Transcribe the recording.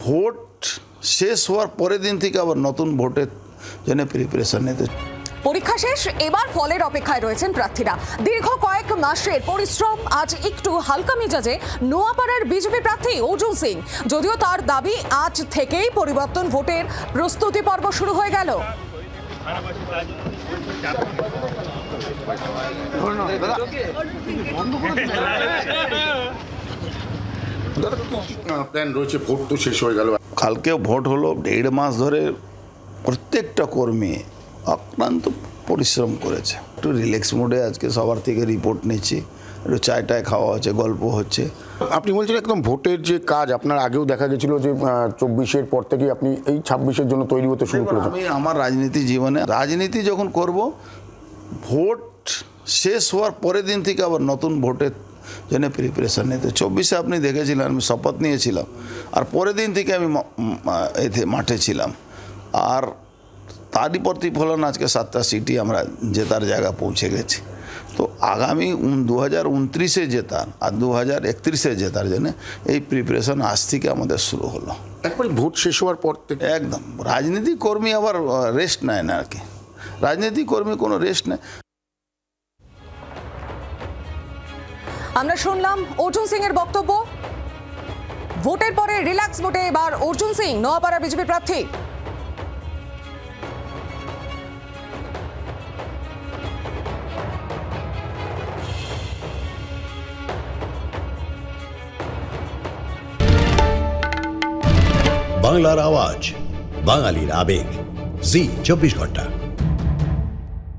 Vote শেষ হওয়ার পরের দিন থেকে আবার নতুন ভোটের জন্য প্রিপারেশন নিতে। পরীক্ষা শেষ, এবার ফলের অপেক্ষায় রয়েছেন প্রার্থীরা। দীর্ঘ কয়েক মাসের পরিশ্রম আজ একটু হালকা মেজাজে নোয়াপাড়ার বিজেপি প্রার্থী অর্জুন সিং। যদিও তার দাবি আজ থেকেই পরিবর্তন ভোটের প্রস্তুতি পর্ব শুরু হয়ে গেল। প্ল্যান রয়েছে, ভোট তো শেষ হয়ে গেল, কালকে ভোট হলো। 1.5 মাস ধরে প্রত্যেকটা কর্মী অক্লান্ত পরিশ্রম করেছে। একটু রিল্যাক্স মোডে আজকে সবার থেকে রিপোর্ট নিচ্ছি, একটু চায় টায় খাওয়া হচ্ছে, গল্প হচ্ছে। আপনি বলছেন একদম ভোটের যে কাজ আপনার আগেও দেখা গেছিল যে 24-এর পর থেকে আপনি এই 26-এর জন্য তৈরি হতে শুরু করেছেন। আমি আমার রাজনীতি জীবনে রাজনীতি যখন করব, ভোট শেষ হওয়ার পরের দিন থেকে আবার নতুন ভোটের জন্য প্রিপারেশন নিতে। 24-এ আপনি দেখেছিলেন আমি শপথ নিয়েছিলাম, আর পরের দিন থেকে আমি এতে মাঠে ছিলাম। আর তারই প্রতিফলন আজকে 7টা সিটি আমরা জেতার জায়গা পৌঁছে গেছি। তো আগামী 2029-এ জেতার আর 2031-এ জেতার জন্য এই প্রিপারেশন আজ থেকে আমাদের শুরু হলো। একবারে ভোট শেষ হওয়ার পর থেকে একদম রাজনীতি কর্মী আবার রেস্ট নেয় না আর কি, রাজনীতি কর্মী কোনো রেস্ট নেয়। আমরা শুনলাম অর্জুন সিং এর বক্তব্য। ভোটের পরে রিল্যাক্স মোডে এবার অর্জুন সিং, নোয়াপাড়া বিজেপি প্রার্থী। বাংলার আওয়াজ, বাঙালির আবেগ, জি 24 ঘন্টা।